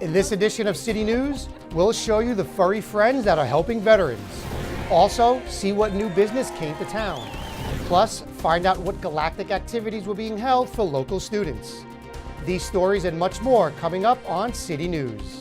In this edition of City News, we'll show you the furry friends that are helping veterans. Also, see what new business came to town. Plus, find out what galactic activities were being held for local students. These stories and much more coming up on City News.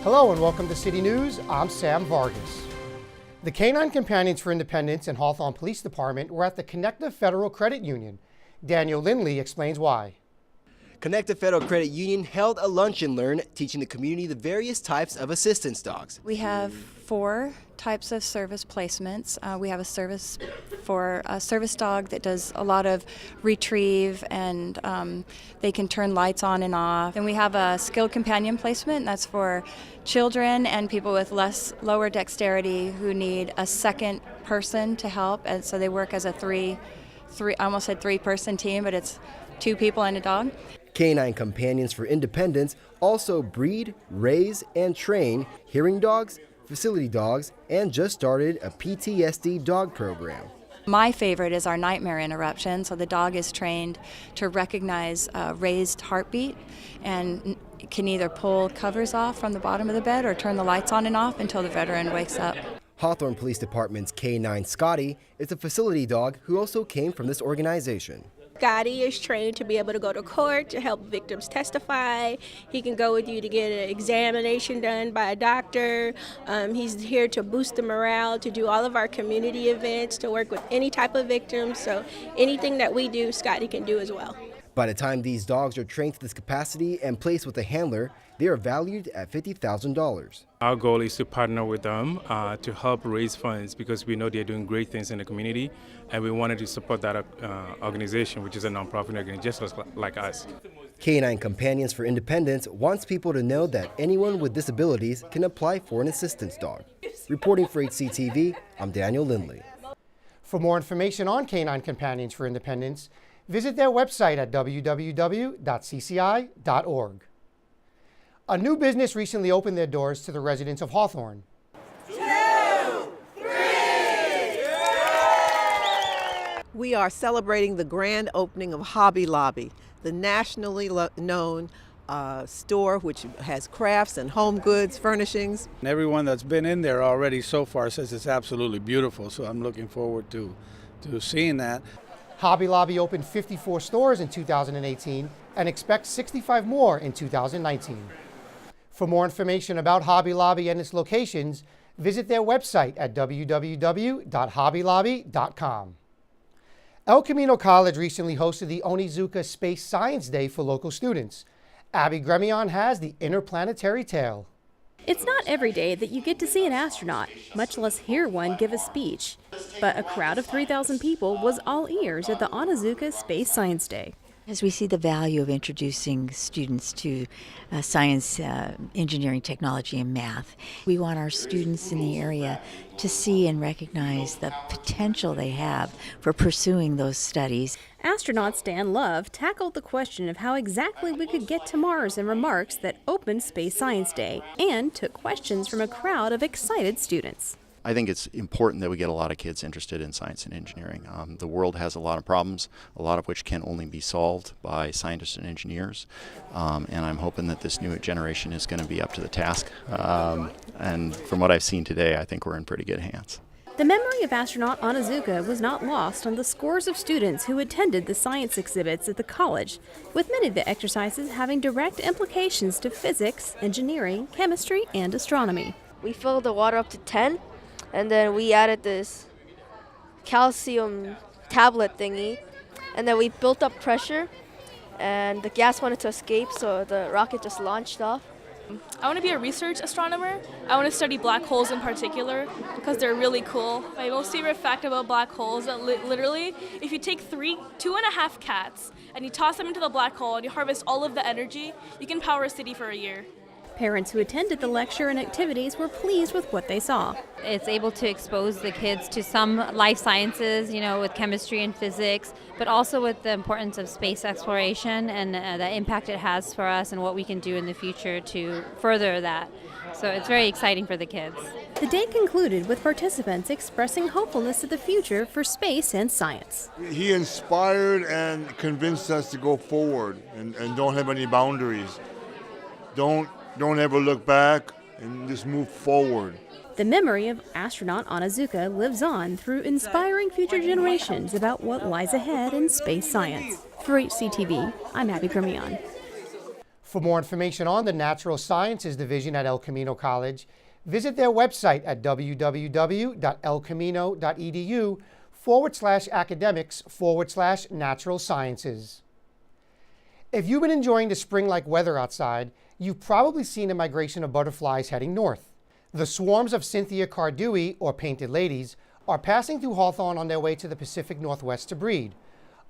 Hello and welcome to City News. I'm Sam Vargas. The Canine Companions for Independence and Hawthorne Police Department were at the Connective Federal Credit Union. Daniel Lindley explains why. Connective Federal Credit Union held a lunch and learn teaching the community the various types of assistance dogs. We have 4 types of service placements. We have a service dog that does a lot of retrieve and they can turn lights on and off. And we have a skilled companion placement, and that's for children and people with lower dexterity who need a second person to help. And so they work as a I almost said 3-person team, but it's 2 people and a dog. Canine Companions for Independence also breed, raise, and train hearing dogs, facility dogs, and just started a PTSD dog program. My favorite is our nightmare interruption. So the dog is trained to recognize raised heartbeat and can either pull covers off from the bottom of the bed or turn the lights on and off until the veteran wakes up. Hawthorne Police Department's K9 Scotty is a facility dog who also came from this organization. Scotty is trained to be able to go to court to help victims testify. He can go with you to get an examination done by a doctor. He's here to boost the morale, to do all of our community events, to work with any type of victim. So anything that we do, Scotty can do as well. By the time these dogs are trained to this capacity and placed with a handler, they are valued at $50,000. Our goal is to partner with them to help raise funds because we know they're doing great things in the community, and we wanted to support that organization, which is a nonprofit organization just like us. Canine Companions for Independence wants people to know that anyone with disabilities can apply for an assistance dog. Reporting for HCTV, I'm Daniel Lindley. For more information on Canine Companions for Independence, visit their website at www.cci.org. A new business recently opened their doors to the residents of Hawthorne. 2, 3! We are celebrating the grand opening of Hobby Lobby, the nationally known store which has crafts and home goods, furnishings. And everyone that's been in there already so far says it's absolutely beautiful, so I'm looking forward to seeing that. Hobby Lobby opened 54 stores in 2018 and expects 65 more in 2019. For more information about Hobby Lobby and its locations, visit their website at www.hobbylobby.com. El Camino College recently hosted the Onizuka Space Science Day for local students. Abby Gremion has the interplanetary tale. It's not every day that you get to see an astronaut, much less hear one give a speech. But a crowd of 3,000 people was all ears at the Onizuka Space Science Day. As we see the value of introducing students to science, engineering, technology, and math, we want our students in the area to see and recognize the potential they have for pursuing those studies. Astronaut Stan Love tackled the question of how exactly we could get to Mars in remarks that opened Space Science Day and took questions from a crowd of excited students. I think it's important that we get a lot of kids interested in science and engineering. The world has a lot of problems, a lot of which can only be solved by scientists and engineers. And I'm hoping that this new generation is going to be up to the task. And from what I've seen today, I think we're in pretty good hands. The memory of astronaut Onizuka was not lost on the scores of students who attended the science exhibits at the college, with many of the exercises having direct implications to physics, engineering, chemistry, and astronomy. We filled the water up to 10. And then we added this calcium tablet thingy, and then we built up pressure, and the gas wanted to escape, so the rocket just launched off. I want to be a research astronomer. I want to study black holes in particular because they're really cool. My most favorite fact about black holes is that literally, if you take 2.5 cats and you toss them into the black hole and you harvest all of the energy, you can power a city for a year. Parents who attended the lecture and activities were pleased with what they saw. It's able to expose the kids to some life sciences, with chemistry and physics, but also with the importance of space exploration and the impact it has for us and what we can do in the future to further that. So it's very exciting for the kids. The day concluded with participants expressing hopefulness to the future for space and science. He inspired and convinced us to go forward and don't have any boundaries. Don't ever look back and just move forward. The memory of astronaut Onizuka lives on through inspiring future generations about what lies ahead in space science. For HCTV, I'm Abby Grimion. For more information on the Natural Sciences Division at El Camino College, visit their website at www.elcamino.edu/academics/natural sciences. If you've been enjoying the spring-like weather outside, you've probably seen a migration of butterflies heading north. The swarms of Cynthia cardui, or painted ladies, are passing through Hawthorne on their way to the Pacific Northwest to breed.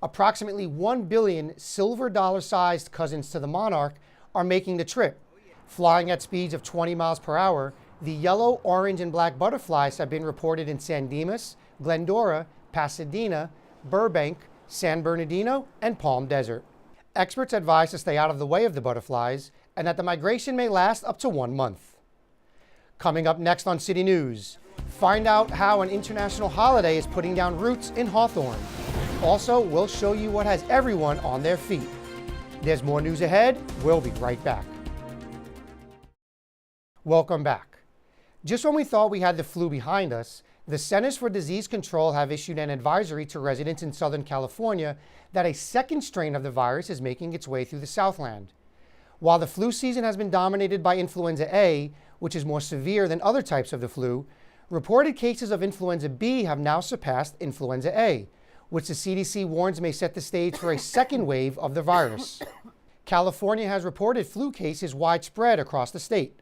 Approximately 1 billion silver dollar-sized cousins to the monarch are making the trip. Flying at speeds of 20 miles per hour, the yellow, orange, and black butterflies have been reported in San Dimas, Glendora, Pasadena, Burbank, San Bernardino, and Palm Desert. Experts advise to stay out of the way of the butterflies and that the migration may last up to 1 month. Coming up next on City News, find out how an international holiday is putting down roots in Hawthorne. Also, we'll show you what has everyone on their feet. There's more news ahead. We'll be right back. Welcome back. Just when we thought we had the flu behind us, the Centers for Disease Control have issued an advisory to residents in Southern California that a second strain of the virus is making its way through the Southland. While the flu season has been dominated by Influenza A, which is more severe than other types of the flu, reported cases of Influenza B have now surpassed Influenza A, which the CDC warns may set the stage for a second wave of the virus. California has reported flu cases widespread across the state.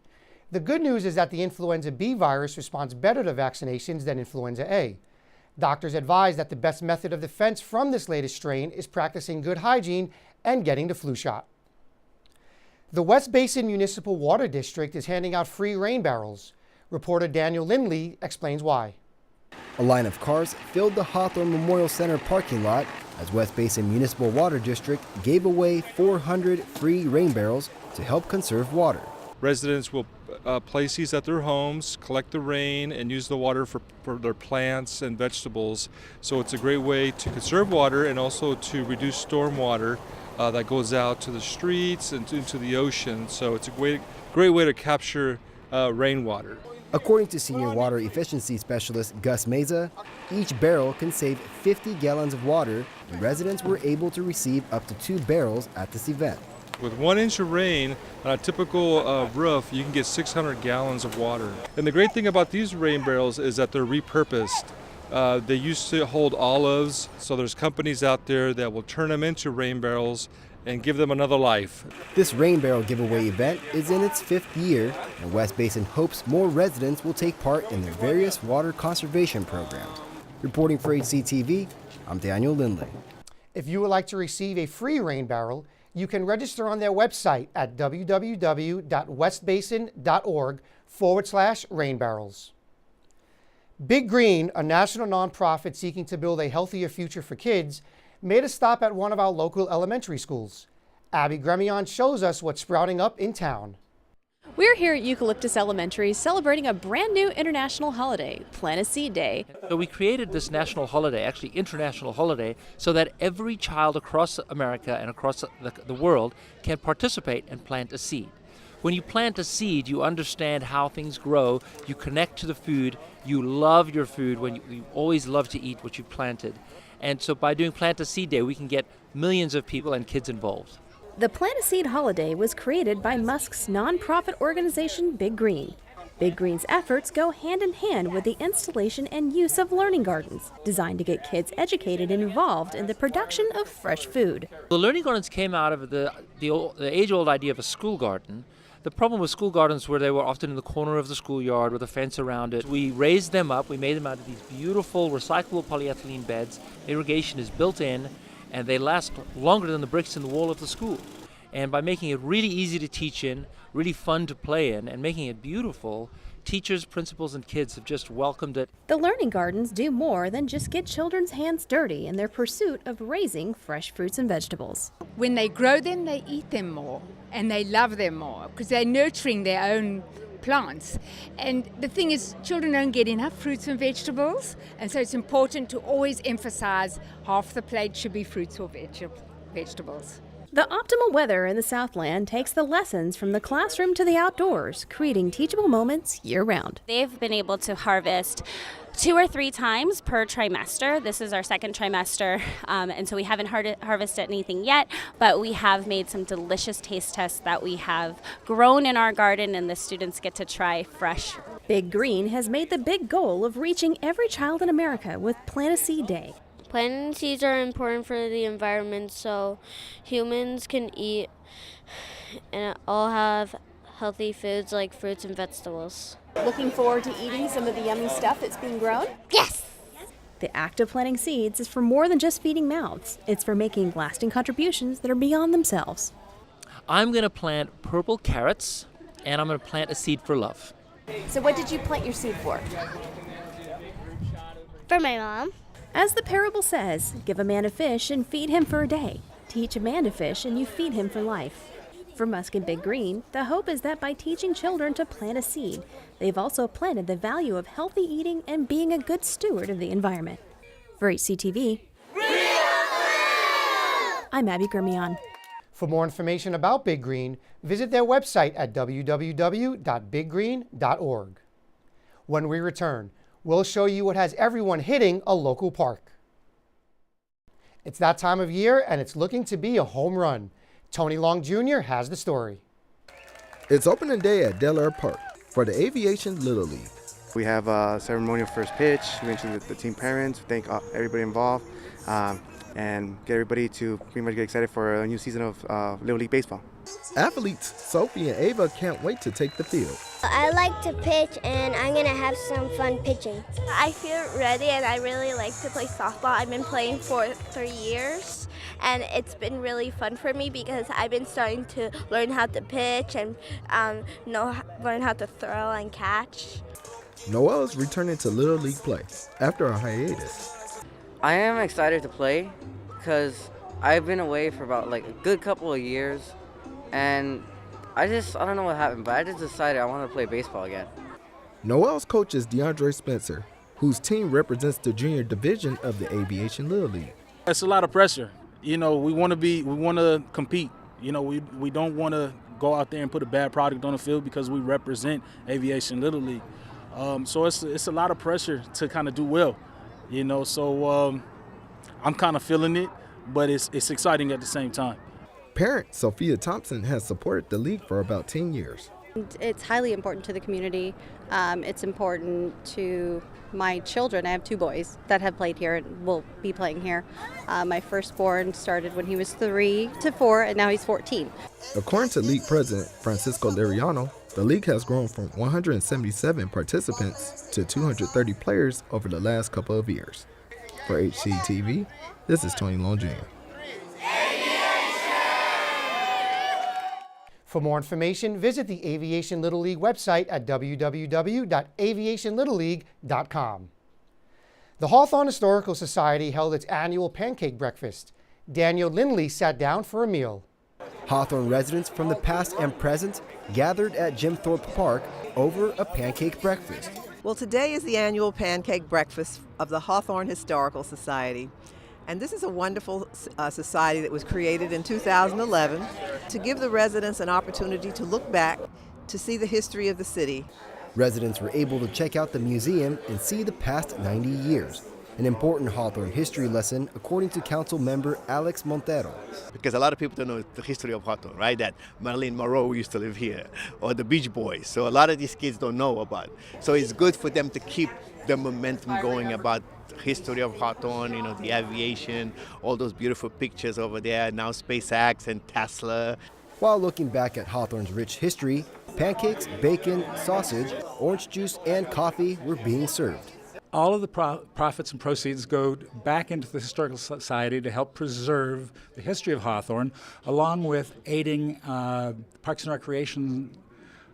The good news is that the Influenza B virus responds better to vaccinations than Influenza A. Doctors advise that the best method of defense from this latest strain is practicing good hygiene and getting the flu shot. The West Basin Municipal Water District is handing out free rain barrels. Reporter Daniel Lindley explains why. A line of cars filled the Hawthorne Memorial Center parking lot as West Basin Municipal Water District gave away 400 free rain barrels to help conserve water. Residents will place these at their homes, collect the rain, and use the water for their plants and vegetables. So it's a great way to conserve water and also to reduce storm water that goes out to the streets and into the ocean. So it's a great way to capture rainwater. According to Senior Water Efficiency Specialist Gus Meza, each barrel can save 50 gallons of water, and residents were able to receive up to 2 barrels at this event. With 1 inch of rain on a typical roof, you can get 600 gallons of water. And the great thing about these rain barrels is that they're repurposed. They used to hold olives, so there's companies out there that will turn them into rain barrels and give them another life. This rain barrel giveaway event is in its 5th year, and West Basin hopes more residents will take part in the various water conservation programs. Reporting for HCTV, I'm Daniel Lindley. If you would like to receive a free rain barrel, you can register on their website at www.westbasin.org/rain barrels. Big Green, a national nonprofit seeking to build a healthier future for kids, made a stop at one of our local elementary schools. Abby Gremion shows us what's sprouting up in town. We're here at Eucalyptus Elementary celebrating a brand new international holiday, Plant a Seed Day. So we created this national holiday, actually international holiday, so that every child across America and across the world can participate and plant a seed. When you plant a seed, you understand how things grow, you connect to the food, you love your food, when you always love to eat what you planted. And so by doing Plant a Seed Day, we can get millions of people and kids involved. The Plant a Seed holiday was created by Musk's nonprofit organization, Big Green. Big Green's efforts go hand in hand with the installation and use of learning gardens, designed to get kids educated and involved in the production of fresh food. The learning gardens came out of the age-old idea of a school garden. The problem with school gardens were they were often in the corner of the schoolyard with a fence around it. We raised them up, we made them out of these beautiful recyclable polyethylene beds. Irrigation is built in, and they last longer than the bricks in the wall of the school. And by making it really easy to teach in, really fun to play in, and making it beautiful, teachers, principals, and kids have just welcomed it. The Learning Gardens do more than just get children's hands dirty in their pursuit of raising fresh fruits and vegetables. When they grow them, they eat them more, and they love them more because they're nurturing their own plants. And the thing is, children don't get enough fruits and vegetables, and so it's important to always emphasize half the plate should be fruits or vegetables. The optimal weather in the Southland takes the lessons from the classroom to the outdoors, creating teachable moments year-round. They've been able to harvest 2 or 3 times per trimester. This is our second trimester, and so we haven't harvested anything yet, but we have made some delicious taste tests that we have grown in our garden, and the students get to try fresh. Big Green has made the big goal of reaching every child in America with Plant a Seed Day. Planting seeds are important for the environment so humans can eat and all have healthy foods like fruits and vegetables. Looking forward to eating some of the yummy stuff that's being grown? Yes! The act of planting seeds is for more than just feeding mouths. It's for making lasting contributions that are beyond themselves. I'm going to plant purple carrots, and I'm going to plant a seed for love. So what did you plant your seed for? For my mom. As the parable says, give a man a fish and feed him for a day. Teach a man to fish and you feed him for life. For Musk and Big Green, the hope is that by teaching children to plant a seed, they've also planted the value of healthy eating and being a good steward of the environment. For HCTV, I'm Abby Grimion. For more information about Big Green, visit their website at www.biggreen.org. When we return, we'll show you what has everyone hitting a local park. It's that time of year, and it's looking to be a home run. Tony Long Jr. has the story. It's opening day at Del Air Park for the Aviation Little League. We have a ceremonial first pitch. We mentioned the team parents, thank everybody involved, and get everybody to pretty much get excited for a new season of Little League Baseball. Athletes Sophie and Ava can't wait to take the field. I like to pitch, and I'm going to have some fun pitching. I feel ready, and I really like to play softball. I've been playing for 3 years, and it's been really fun for me because I've been starting to learn how to pitch and learn how to throw and catch. Noel's returning to Little League play after a hiatus. I am excited to play because I've been away for about a good couple of years, and I don't know what happened, but I just decided I want to play baseball again. Noel's coach is DeAndre Spencer, whose team represents the junior division of the Aviation Little League. It's a lot of pressure. We want to compete. We don't want to go out there and put a bad product on the field because we represent Aviation Little League. So it's a lot of pressure to kind of do well. So I'm kind of feeling it, but it's exciting at the same time. Parent Sophia Thompson has supported the league for about 10 years. It's highly important to the community. It's important to my children. I have 2 boys that have played here and will be playing here. My firstborn started when he was 3 to 4, and now he's 14. According to league president Francisco Liriano, the league has grown from 177 participants to 230 players over the last couple of years. For HCTV, this is Tony Long Jr. For more information, visit the Aviation Little League website at www.aviationlittleleague.com. The Hawthorne Historical Society held its annual pancake breakfast. Daniel Lindley sat down for a meal. Hawthorne residents from the past and present gathered at Jim Thorpe Park over a pancake breakfast. Well, today is the annual pancake breakfast of the Hawthorne Historical Society. And this is a wonderful society that was created in 2011 to give the residents an opportunity to look back to see the history of the city. Residents were able to check out the museum and see the past 90 years. An important Hawthorne history lesson, according to council member Alex Montero. Because a lot of people don't know the history of Hawthorne, right? That Marilyn Monroe used to live here, or the Beach Boys. So a lot of these kids don't know about it. So it's good for them to keep the momentum going about the history of Hawthorne, the aviation, all those beautiful pictures over there, now SpaceX and Tesla. While looking back at Hawthorne's rich history, pancakes, bacon, sausage, orange juice, and coffee were being served. All of the profits and proceeds go back into the Historical Society to help preserve the history of Hawthorne, along with aiding Parks and Recreation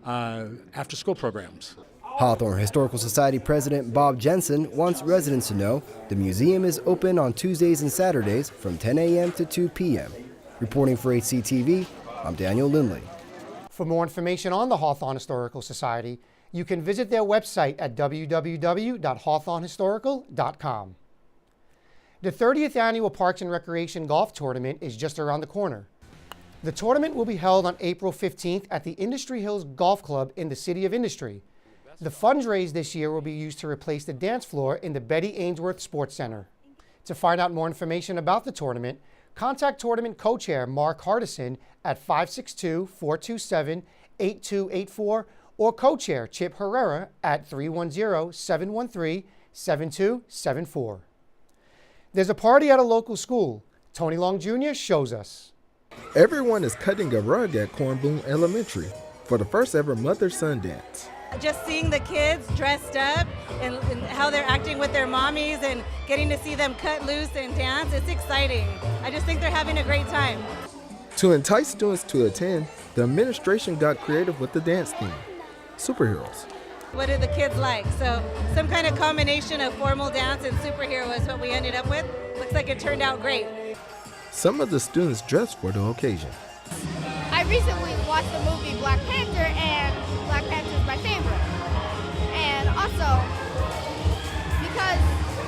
after-school programs. Hawthorne Historical Society President Bob Jensen wants residents to know the museum is open on Tuesdays and Saturdays from 10 a.m. to 2 p.m. Reporting for HCTV, I'm Daniel Lindley. For more information on the Hawthorne Historical Society, you can visit their website at www.hawthornehistorical.com. The 30th Annual Parks and Recreation Golf Tournament is just around the corner. The tournament will be held on April 15th at the Industry Hills Golf Club in the City of Industry. The funds raised this year will be used to replace the dance floor in the Betty Ainsworth Sports Center. To find out more information about the tournament, contact tournament co-chair Mark Hardison at 562-427-8284 or co-chair Chip Herrera at 310-713-7274. There's a party at a local school. Tony Long Jr. shows us. Everyone is cutting a rug at Cornbloom Elementary for the first ever mother-son dance. Just seeing the kids dressed up and how they're acting with their mommies and getting to see them cut loose and dance, it's exciting. I just think they're having a great time. To entice students to attend, the administration got creative with the dance theme, superheroes. What do the kids like? So some kind of combination of formal dance and superhero is what we ended up with. Looks like it turned out great. Some of the students dressed for the occasion. I recently watched the movie Black Panther, and Black Panther is my favorite. And also, because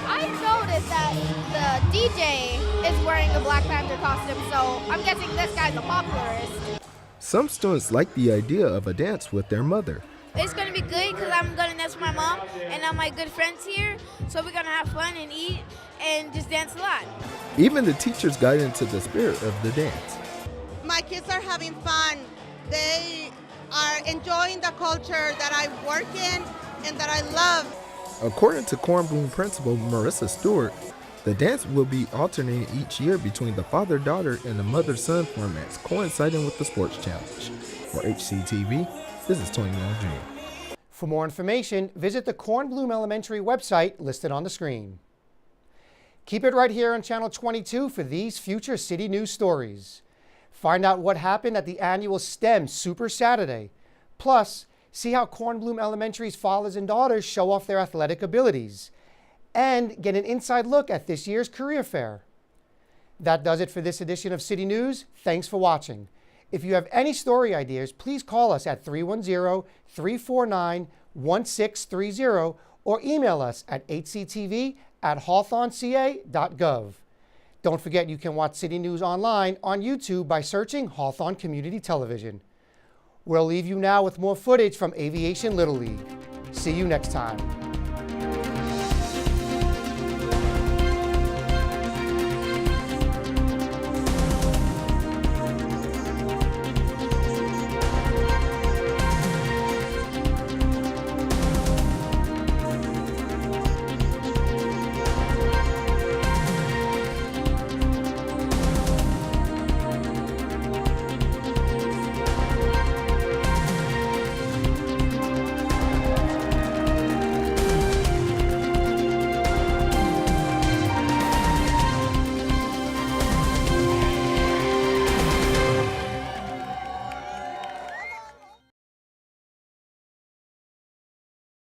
I noticed that the DJ is wearing a Black Panther costume, so I'm guessing this guy's a popularist. Some students like the idea of a dance with their mother. It's going to be good because I'm going to dance with my mom and all my good friends here, so we're going to have fun and eat and just dance a lot. Even the teachers got into the spirit of the dance. My kids are having fun. They are enjoying the culture that I work in and that I love. According to Cornbloom principal Marissa Stewart, the dance will be alternating each year between the father-daughter and the mother-son formats, coinciding with the sports challenge. For HCTV, this is Tony Long Jr. For more information, visit the Cornbloom Elementary website listed on the screen. Keep it right here on Channel 22 for these future city news stories. Find out what happened at the annual STEM Super Saturday. Plus, see how Cornbloom Elementary's fathers and daughters show off their athletic abilities. And get an inside look at this year's career fair. That does it for this edition of City News. Thanks for watching. If you have any story ideas, please call us at 310-349-1630 or email us at hctv@hawthorneca.gov. Don't forget you can watch City News online on YouTube by searching Hawthorne Community Television. We'll leave you now with more footage from Aviation Little League. See you next time.